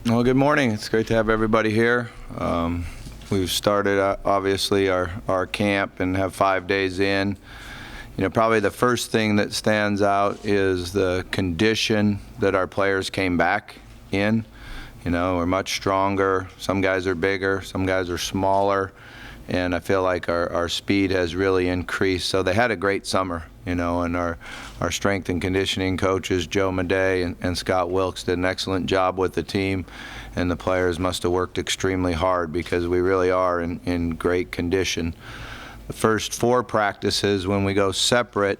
Well, good morning. It's great to have everybody here. We've started, obviously, our camp and have 5 days in. Probably the first thing that stands out is the condition that our players came back in. We're much stronger. Some guys are bigger, some guys are smaller, and I feel like our speed has really increased. So they had a great summer, and our strength and conditioning coaches, Joe Madej and Scott Wilkes, did an excellent job with the team, and the players must have worked extremely hard because we really are in great condition. The first 4 practices, when we go separate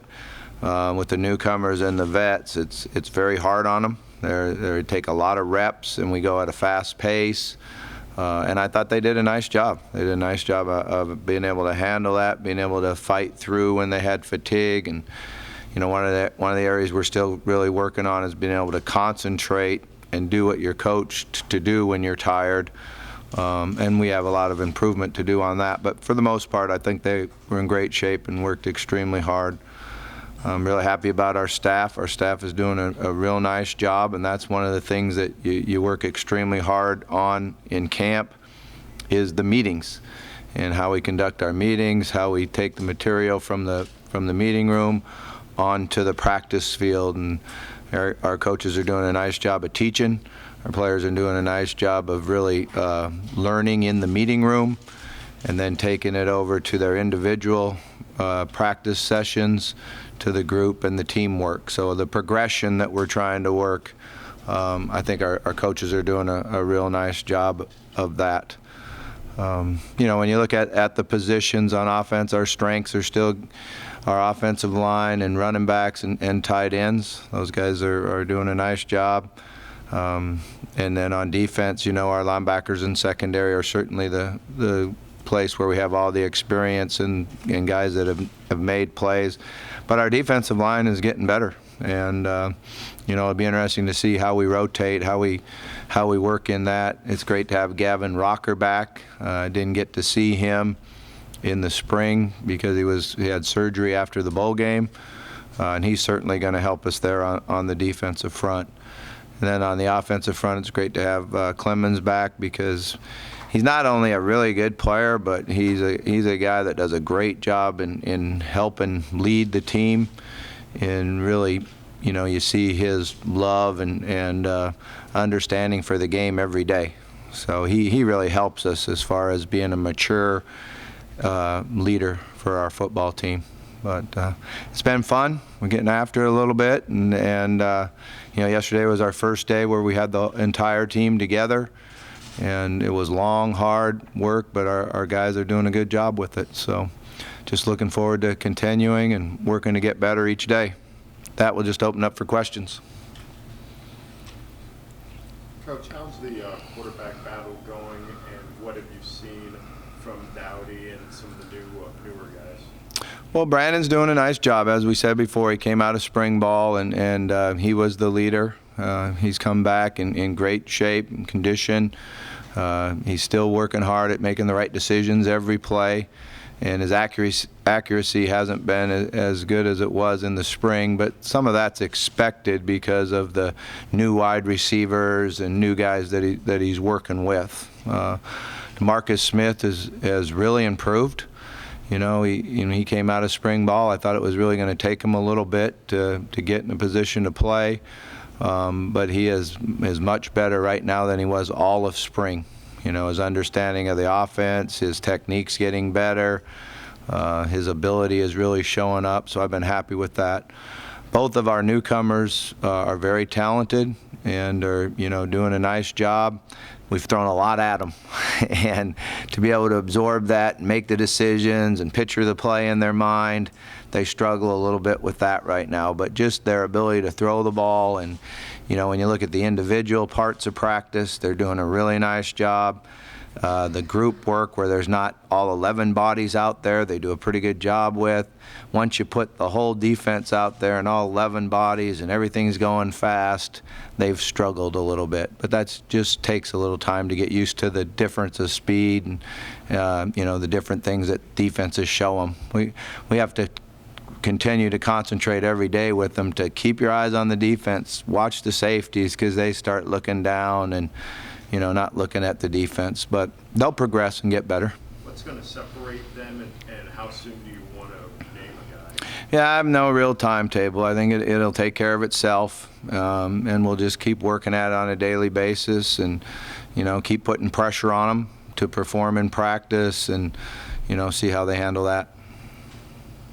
with the newcomers and the vets, it's very hard on them. They take a lot of reps, and we go at a fast pace. And I thought they did a nice job. They did a nice job of being able to handle that, being able to fight through when they had fatigue. And one of the areas we're still really working on is being able to concentrate and do what you're coached to do when you're tired. And we have a lot of improvement to do on that. But for the most part, I think they were in great shape and worked extremely hard. I'm really happy about our staff. Our staff is doing a real nice job, and that's one of the things that you work extremely hard on in camp is the meetings and how we conduct our meetings, how we take the material from the meeting room onto the practice field. And our coaches are doing a nice job of teaching. Our players are doing a nice job of really learning in the meeting room and then taking it over to their individual practice sessions, to the group and the teamwork. So the progression that we're trying to work, I think our coaches are doing a real nice job of that. When you look at the positions on offense, our strengths are still our offensive line and running backs and tight ends. Those guys are doing a nice job. And then on defense, our linebackers and secondary are certainly the place where we have all the experience and guys that have made plays. But our defensive line is getting better, and it'll be interesting to see how we rotate, how we work in that. It's great to have Gavin Rocker back. I didn't get to see him in the spring because he had surgery after the bowl game, and he's certainly going to help us there on the defensive front. And then on the offensive front, it's great to have Clemens back because he's not only a really good player, but he's a guy that does a great job in helping lead the team. And really, you see his love and understanding for the game every day. So he really helps us as far as being a mature leader for our football team. But it's been fun. We're getting after it a little bit, and yesterday was our first day where we had the entire team together. And it was long, hard work, but our guys are doing a good job with it. So just looking forward to continuing and working to get better each day. That will just open up for questions. Coach, how's the quarterback battle going, and what have you seen from Dowdy and some of the newer guys? Well, Brandon's doing a nice job. As we said before, he came out of spring ball, and he was the leader. He's come back in great shape and condition. He's still working hard at making the right decisions every play, and his accuracy hasn't been as good as it was in the spring, but some of that's expected because of the new wide receivers and new guys that he's working with. Marcus Smith has really improved. He came out of spring ball. I thought it was really going to take him a little bit to get in a position to play. But he is much better right now than he was all of spring. His understanding of the offense, his technique's getting better, his ability is really showing up, so I've been happy with that. Both of our newcomers are very talented and are doing a nice job. We've thrown a lot at them, and to be able to absorb that and make the decisions and picture the play in their mind, they struggle a little bit with that right now. But just their ability to throw the ball, and when you look at the individual parts of practice, they're doing a really nice job. The group work, where there's not all 11 bodies out there, they do a pretty good job with. Once you put the whole defense out there and all 11 bodies and everything's going fast, they've struggled a little bit. But that just takes a little time to get used to the difference of speed and the different things that defenses show them. We have to continue to concentrate every day with them to keep your eyes on the defense, watch the safeties because they start looking down, and not looking at the defense. But they'll progress and get better. What's going to separate them, and how soon do you want to name a guy? Yeah, I have no real timetable. I think it'll take care of itself, and we'll just keep working at it on a daily basis, and keep putting pressure on them to perform in practice, and see how they handle that.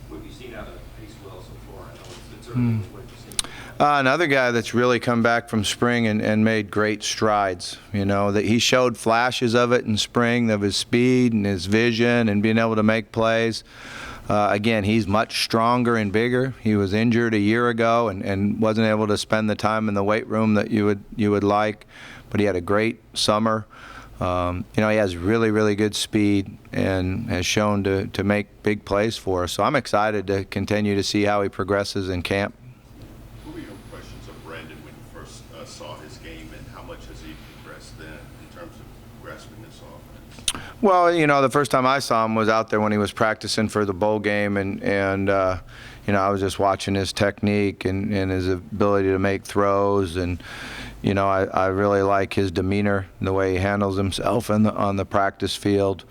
What have you seen out of Pacewell so far? I know it's early, but what have you seen? Another guy that's really come back from spring and made great strides. That he showed flashes of it in spring, of his speed and his vision and being able to make plays. Again, he's much stronger and bigger. He was injured a year ago and wasn't able to spend the time in the weight room that you would like, but he had a great summer. He has really, really good speed and has shown to make big plays for us. So I'm excited to continue to see how he progresses in camp. What were your impressions of Brandon when you first saw his game, and how much has he progressed then in terms of grasping this offense? Well, the first time I saw him was out there when he was practicing for the bowl game, and I was just watching his technique and his ability to make throws, and I really like his demeanor, the way he handles himself on the practice field.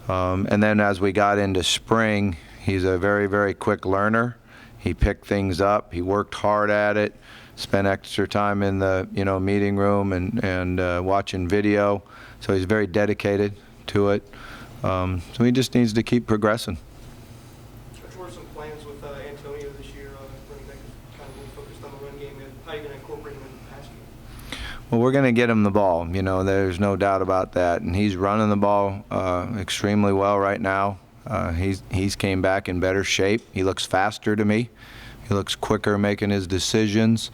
And then as we got into spring, he's a very, very quick learner. He picked things up. He worked hard at it, spent extra time in the meeting room and watching video. So he's very dedicated to it. So he just needs to keep progressing. What are some plans with Antonio this year? Running back kind of really focused on the run game. And how are you going to incorporate him in the pass game? Well, we're going to get him the ball. There's no doubt about that. And he's running the ball extremely well right now. He's came back in better shape. He looks faster to me. He looks quicker making his decisions.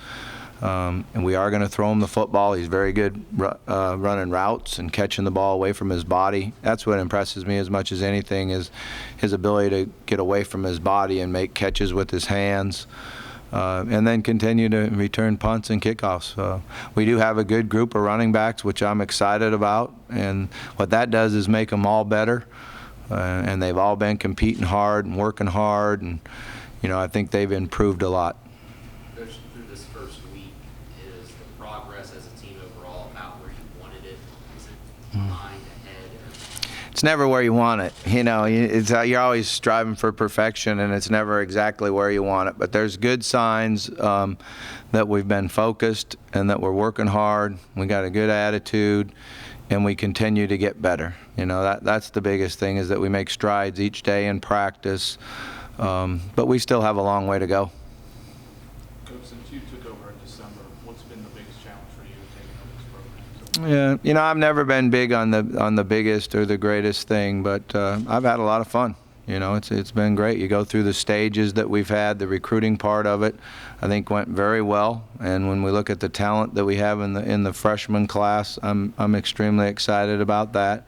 And we are going to throw him the football. He's very good running routes and catching the ball away from his body. That's what impresses me as much as anything, is his ability to get away from his body and make catches with his hands. And then continue to return punts and kickoffs. We do have a good group of running backs, which I'm excited about. And what that does is make them all better. And they've all been competing hard and working hard. And, I think they've improved a lot. Through this first week, is the progress as a team overall about where you wanted it? Is it behind, ahead? It's never where you want it. You're always striving for perfection, and it's never exactly where you want it. But there's good signs that we've been focused and that we're working hard. We got a good attitude, and we continue to get better. That's the biggest thing, is that we make strides each day in practice. But we still have a long way to go. Coach, since you took over in December, what's been the biggest challenge for you taking over this program? Yeah, I've never been big on the biggest or the greatest thing, but I've had a lot of fun. It's been great. You go through the stages that we've had. The recruiting part of it, I think, went very well. And when we look at the talent that we have in the freshman class, I'm extremely excited about that.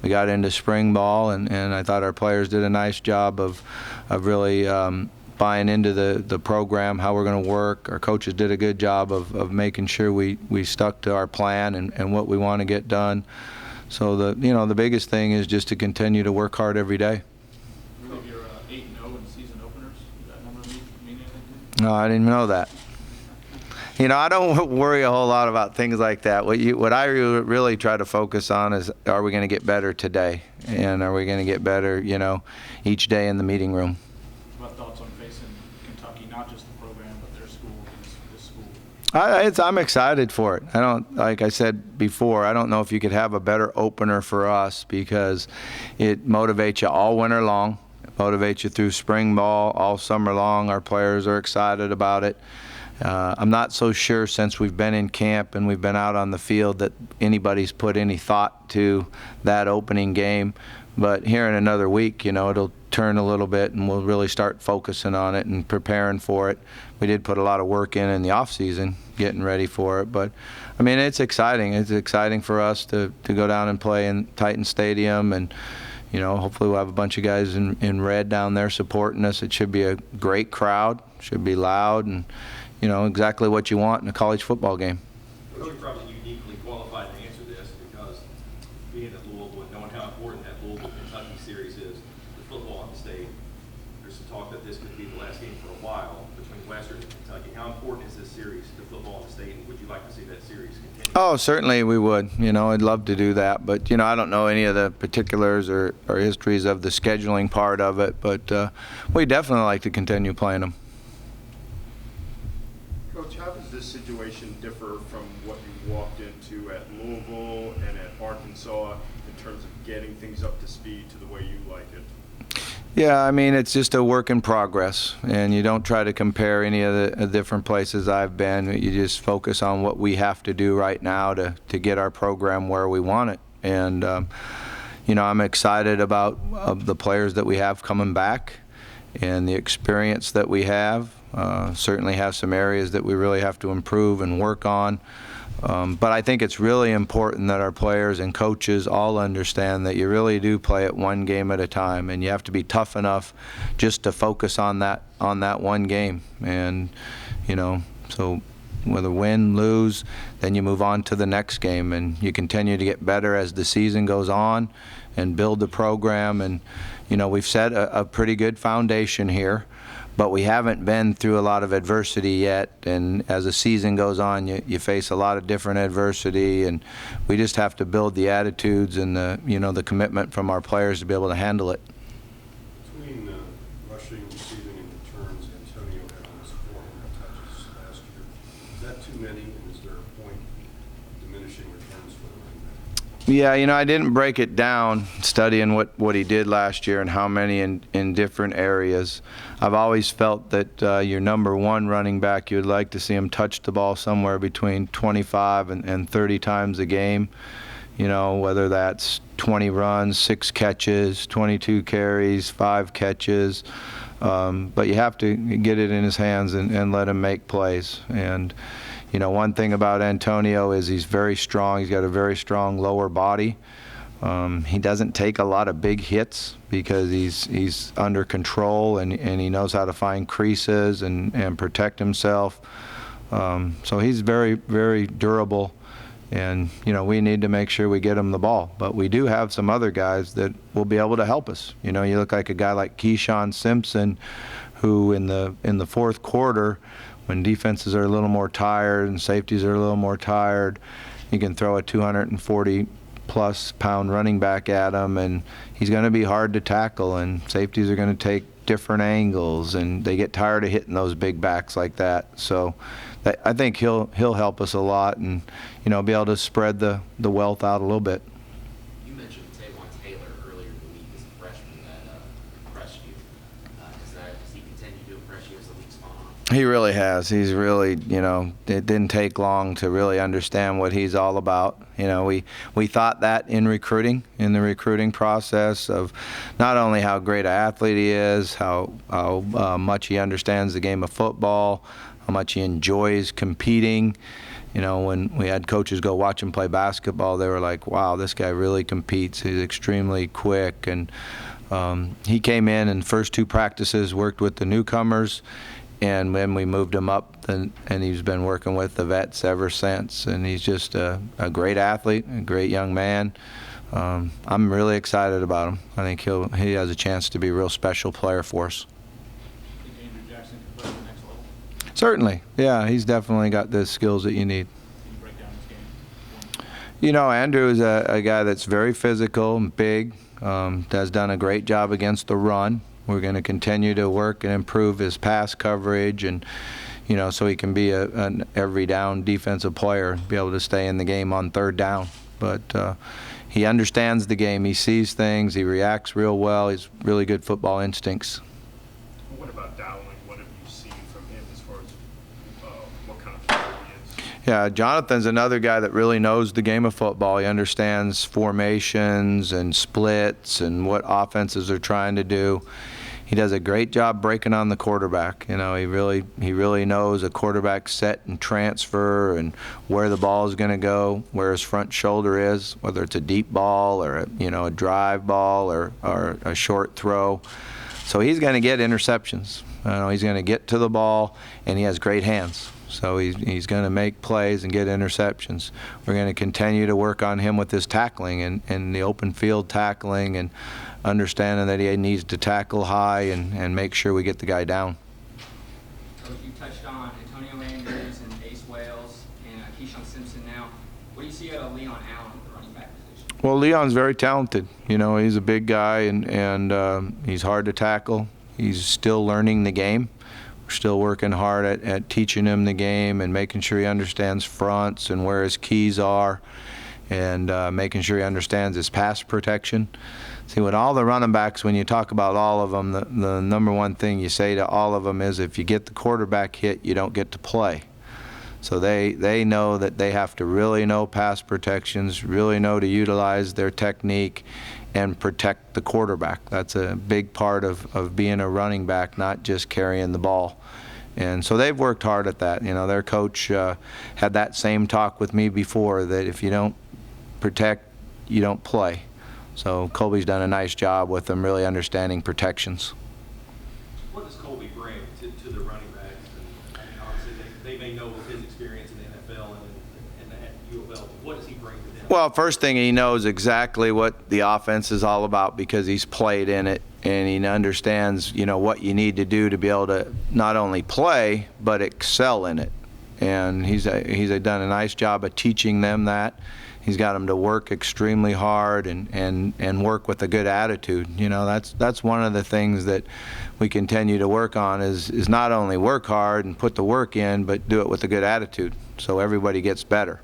We got into spring ball, and I thought our players did a nice job of really buying into the program, how we're going to work. Our coaches did a good job of making sure we stuck to our plan and what we want to get done. So the biggest thing is just to continue to work hard every day. I believe you're 8-0 in season openers. Does that number mean anything to you? No, I didn't know that. I don't worry a whole lot about things like that. What I really try to focus on is, are we going to get better today? And are we going to get better, each day in the meeting room? What thoughts on facing Kentucky, not just the program, but their school, this school? I'm excited for it. Like I said before, I don't know if you could have a better opener for us, because it motivates you all winter long. It motivates you through spring ball all summer long. Our players are excited about it. I'm not so sure, since we've been in camp and we've been out on the field, that anybody's put any thought to that opening game. But here in another week, it'll turn a little bit, and we'll really start focusing on it and preparing for it. We did put a lot of work in the off season getting ready for it. But, it's exciting. It's exciting for us to go down and play in Titan Stadium, and hopefully we'll have a bunch of guys in red down there supporting us. It should be a great crowd. Should be loud, and exactly what you want in a college football game. You're probably uniquely qualified to answer this, because being at Louisville and knowing how important that Louisville-Kentucky series is, the football on the state, there's some talk that this could be the last game for a while between Western and Kentucky. How important is this series to football in the state, and would you like to see that series continue? Oh, certainly we would. I'd love to do that. But, I don't know any of the particulars or histories of the scheduling part of it. But we definitely like to continue playing them. Coach, how does this situation differ from what you walked into at Louisville and at Arkansas in terms of getting things up to speed to the way you like it? Yeah, I mean, it's just a work in progress, and you don't try to compare any of the different places I've been. You just focus on what we have to do right now to get our program where we want it. And, I'm excited about the players that we have coming back and the experience that we have. Certainly have some areas that we really have to improve and work on. But I think it's really important that our players and coaches all understand that you really do play it one game at a time, and you have to be tough enough just to focus on that one game. And so whether win, lose, then you move on to the next game, and you continue to get better as the season goes on and build the program. And we've set a pretty good foundation here, but we haven't been through a lot of adversity yet, and as the season goes on, you face a lot of different adversity, and we just have to build the attitudes and the commitment from our players to be able to handle it. Between rushing, receiving, and returns, Antonio had almost 400 touches last year. Is that too many, and is there a point diminishing returns for the running back? Yeah, I didn't break it down studying what he did last year and how many in different areas. I've always felt that your number one running back, you'd like to see him touch the ball somewhere between 25 and 30 times a game. Whether that's 20 runs, 6 catches, 22 carries, 5 catches. But you have to get it in his hands and let him make plays. And one thing about Antonio is he's very strong. He's got a very strong lower body. He doesn't take a lot of big hits because he's under control and he knows how to find creases and protect himself. So he's very, very durable. And, we need to make sure we get him the ball. But we do have some other guys that will be able to help us. You look like a guy like Keyshawn Simpson, who in the fourth quarter, when defenses are a little more tired and safeties are a little more tired, you can throw a 240-plus pound running back at him, and he's going to be hard to tackle, and safeties are going to take different angles, and they get tired of hitting those big backs like that. So I think he'll help us a lot, and be able to spread the wealth out a little bit. You mentioned Taywan Taylor earlier in the week as a freshman that impressed you. Does he continue to impress you as the week's gone on? He really has. He's really, it didn't take long to really understand what he's all about. We thought that in the recruiting process of not only how great an athlete he is, how much he understands the game of football, how much he enjoys competing. When we had coaches go watch him play basketball, they were like, wow, this guy really competes. He's extremely quick. And he came in and first 2 practices worked with the newcomers, and when we moved him up, and he's been working with the vets ever since. And he's just a great athlete, a great young man. I'm really excited about him. I think he has a chance to be a real special player for us. Think Andrew Jackson can play at the next level? Certainly. Yeah, he's definitely got the skills that you need. Can you break down his game? Andrew is a guy that's very physical and big, has done a great job against the run. We're going to continue to work and improve his pass coverage, and so he can be an every down defensive player, be able to stay in the game on third down. But he understands the game. He sees things. He reacts real well. He's really good football instincts. What about Dowling? What have you seen from him as far as what kind of player he is? Yeah, Jonathan's another guy that really knows the game of football. He understands formations and splits and what offenses are trying to do. He does a great job breaking on the quarterback. He really knows a quarterback set and transfer and where the ball is going to go, where his front shoulder is, whether it's a deep ball or a drive ball or a short throw. So he's going to get interceptions. He's going to get to the ball, and he has great hands. So he's going to make plays and get interceptions. We're going to continue to work on him with his tackling and the open field tackling, and understanding that he needs to tackle high and make sure we get the guy down. Coach, you touched on Antonio Andrews and Ace Wales and Keyshawn Simpson now. What do you see out of Leon Allen at the running back position? Well, Leon's very talented. You know, he's a big guy, and he's hard to tackle. He's still learning the game. We're still working hard at teaching him the game and making sure he understands fronts and where his keys are, and making sure he understands his pass protection. See, with all the running backs, when you talk about all of them, the number one thing you say to all of them is, if you get the quarterback hit, you don't get to play. So they know that they have to really know pass protections, really know to utilize their technique and protect the quarterback. That's a big part of being a running back, not just carrying the ball. And so they've worked hard at that. You know, their coach had that same talk with me before, that if you don't protect, you don't play. So Colby's done a nice job with them really understanding protections. What does Colby bring to the running backs? And, I mean, obviously, they may know of his experience in the NFL and at U of L, but what does he bring to them? Well, first thing, he knows exactly what the offense is all about because he's played in it, and he understands, you know, what you need to do to be able to not only play but excel in it. And he's done a nice job of teaching them that. He's got them to work extremely hard and work with a good attitude. You know, that's one of the things that we continue to work on is not only work hard and put the work in, but do it with a good attitude so everybody gets better.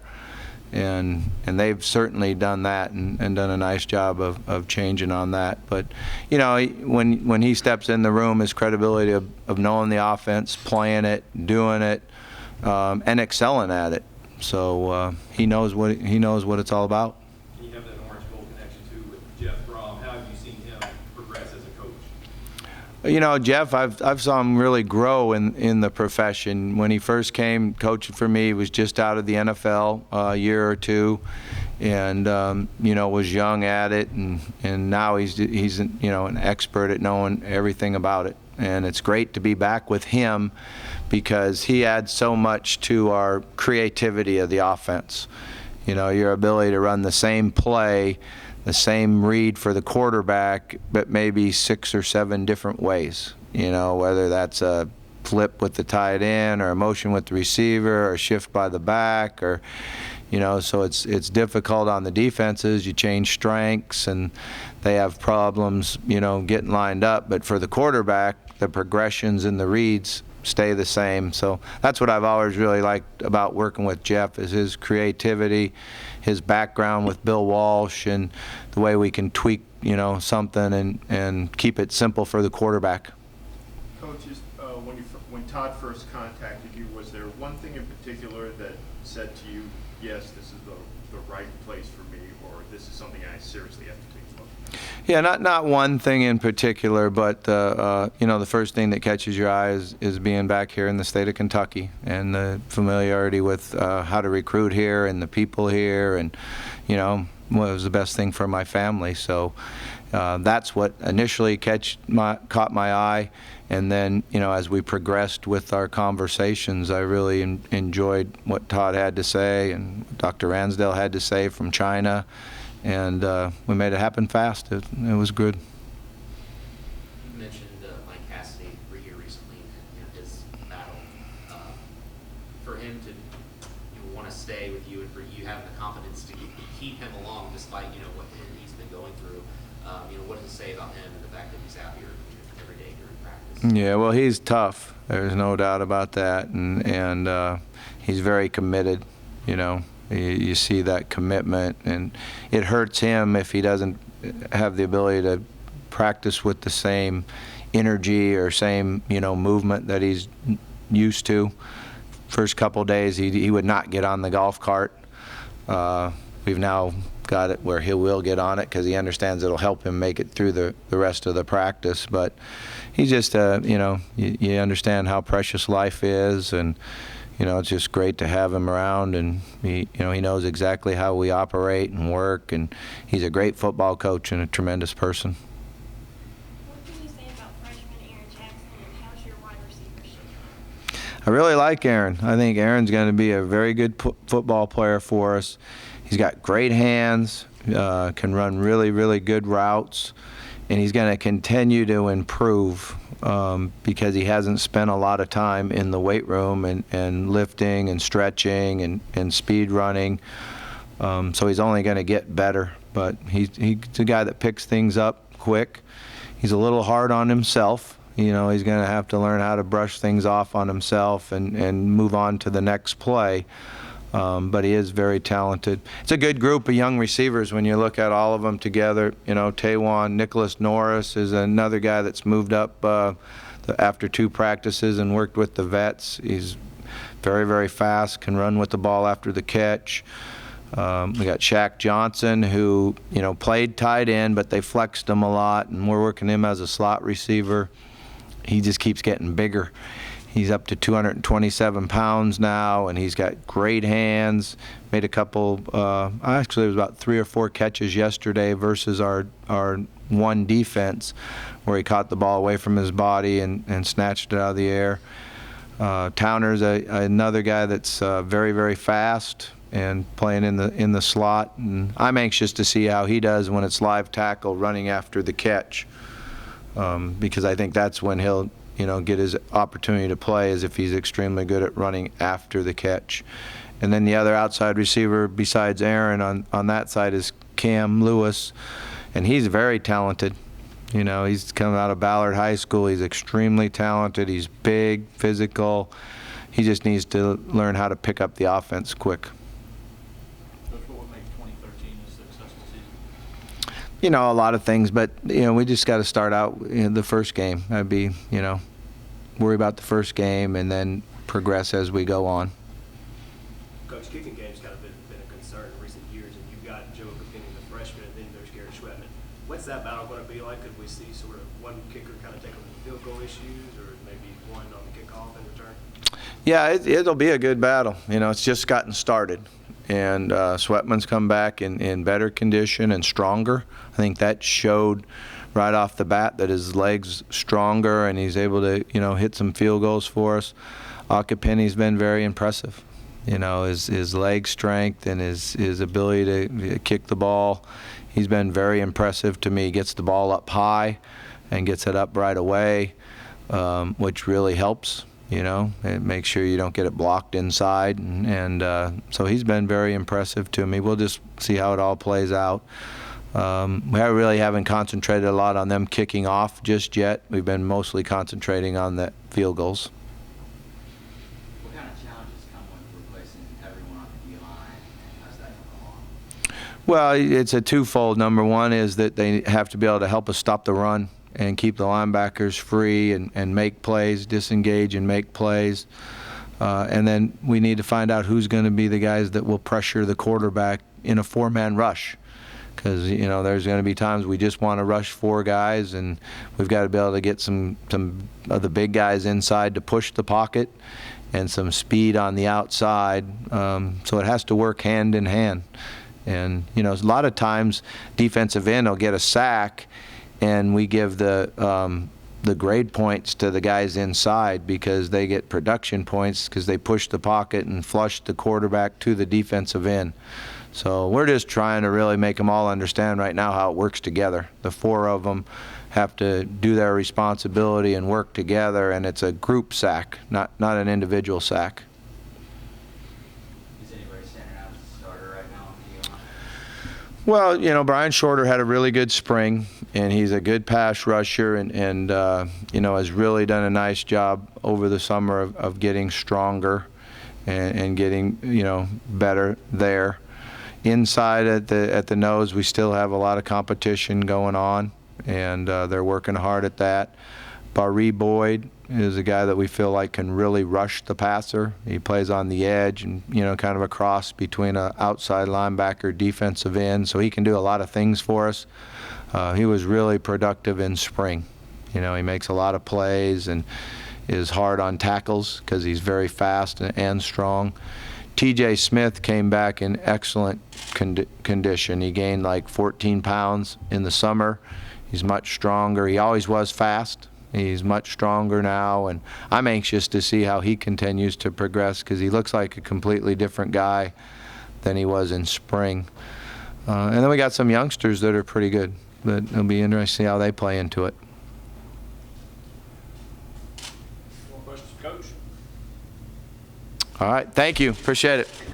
And they've certainly done that and done a nice job of changing on that. But, you know, when he steps in the room, his credibility of knowing the offense, playing it, doing it, and excelling at it. So he knows what it's all about. And you have that Orange Bowl connection too with Jeff Brom. How have you seen him progress as a coach? You know, Jeff, I've saw him really grow in the profession. When he first came coaching for me, he was just out of the NFL a year or two, and you know, was young at it, and now he's you know, an expert at knowing everything about it. And it's great to be back with him because he adds so much to our creativity of the offense. You know, your ability to run the same play, the same read for the quarterback, but maybe 6 or 7 different ways. You know, whether that's a flip with the tight end or a motion with the receiver or a shift by the back, or, you know, so it's difficult on the defenses. You change strengths and they have problems, you know, getting lined up. But for the quarterback, the progressions and the reads stay the same. So that's what I've always really liked about working with Jeff, is his creativity, his background with Bill Walsh, and the way we can tweak, you know, something and keep it simple for the quarterback. Coach, when Todd first contacted you, was there one thing in particular that said to you, yes, this is the right place for me, or this is something I seriously have to take a look at? Yeah, not one thing in particular, but you know, the first thing that catches your eye is being back here in the state of Kentucky and the familiarity with how to recruit here and the people here, and, you know, well, it was the best thing for my family. So that's what initially caught my eye, and then, you know, as we progressed with our conversations, I really enjoyed what Todd had to say and what Dr. Ransdale had to say from China. And we made it happen fast. It was good. You mentioned Mike Cassidy for you recently, and his battle. For him to want to stay with you, and for you having the confidence to keep him along despite, you know, what he's been going through, you know, what does it say about him and the fact that he's out here every day during practice? Yeah, well, he's tough. There's no doubt about that, and he's very committed. You know. You see that commitment, and it hurts him if he doesn't have the ability to practice with the same energy or same, you know, movement that he's used to. First couple of days, he would not get on the golf cart. We've now got it where he will get on it because he understands it'll help him make it through the rest of the practice. But he's just, you know, you understand how precious life is, and you know, it's just great to have him around, and he knows exactly how we operate and work, and he's a great football coach and a tremendous person. What can you say about freshman Aaron Jackson, and how's your wide receiver shape? I really like Aaron. I think Aaron's going to be a very good football player for us. He's got great hands, can run really, really good routes, and he's going to continue to improve because he hasn't spent a lot of time in the weight room and lifting and stretching and speed running. So he's only going to get better, but he's a guy that picks things up quick. He's a little hard on himself. You know, he's going to have to learn how to brush things off on himself and move on to the next play. But he is very talented. It's a good group of young receivers when you look at all of them together. You know, Taywan, Nicholas Norris is another guy that's moved up after 2 practices and worked with the vets. He's very, very fast, can run with the ball after the catch. We got Shaq Johnson, who, you know, played tight end, but they flexed him a lot, and we're working him as a slot receiver. He just keeps getting bigger. He's up to 227 pounds now, and he's got great hands. Made a couple, actually it was about 3 or 4 catches yesterday versus our one defense, where he caught the ball away from his body and snatched it out of the air. Towner's another guy that's very, very fast and playing in the slot. And I'm anxious to see how he does when it's live tackle running after the catch, because I think that's when he'll, you know, get his opportunity to play, as if he's extremely good at running after the catch. And then the other outside receiver besides Aaron on that side is Cam Lewis, and he's very talented. You know, he's come out of Ballard High School. He's extremely talented. He's big, physical. He just needs to learn how to pick up the offense quick. Coach, what would make 2013 a successful season? You know, a lot of things, but, you know, we just got to start out in the first game. That'd be, you know, worry about the first game and then progress as we go on. Coach, kicking game's kind of been a concern in recent years, and you've got Joe Capini, the freshman, and then there's Gary Schwetman. What's that battle going to be like? Could we see sort of one kicker kind of take on the field goal issues, or maybe one on the kickoff and return? Yeah, it'll be a good battle. You know, it's just gotten started. And Sweatman's come back in better condition and stronger. I think that showed right off the bat that his leg's stronger and he's able to, you know, hit some field goals for us. Akapini's been very impressive. You know, his leg strength and his ability to kick the ball, he's been very impressive to me. He gets the ball up high and gets it up right away, which really helps. You know, it makes sure you don't get it blocked inside, and so he's been very impressive to me. We'll just see how it all plays out. We really haven't concentrated a lot on them kicking off just yet. We've been mostly concentrating on the field goals. What kind of challenges come with replacing everyone on the D-line, and how's that going along? Well, it's a twofold. Number one is that they have to be able to help us stop the run and keep the linebackers free and make plays, disengage and make plays. And then we need to find out who's going to be the guys that will pressure the quarterback in a 4-man rush. Because, you know, there's going to be times we just want to rush 4 guys, and we've got to be able to get some of the big guys inside to push the pocket and some speed on the outside. So it has to work hand in hand. And, you know, a lot of times defensive end will get a sack, and we give the grade points to the guys inside because they get production points because they push the pocket and flush the quarterback to the defensive end. So we're just trying to really make them all understand right now how it works together. The 4 of them have to do their responsibility and work together, and it's a group sack, not an individual sack. Is anybody standing out as a starter right now on the D-line? Well, you know, Brian Shorter had a really good spring, and he's a good pass rusher, and you know, has really done a nice job over the summer of getting stronger and getting, you know, better there. Inside at the nose, we still have a lot of competition going on, and they're working hard at that. Barry Boyd is a guy that we feel like can really rush the passer. He plays on the edge and, you know, kind of a cross between an outside linebacker, defensive end, so he can do a lot of things for us. He was really productive in spring. You know, he makes a lot of plays and is hard on tackles because he's very fast and strong. TJ Smith came back in excellent condition. He gained like 14 pounds in the summer. He's much stronger. He always was fast. He's much stronger now, and I'm anxious to see how he continues to progress because he looks like a completely different guy than he was in spring. And then we got some youngsters that are pretty good, but it'll be interesting to see how they play into it. More questions, Coach? All right, thank you. Appreciate it.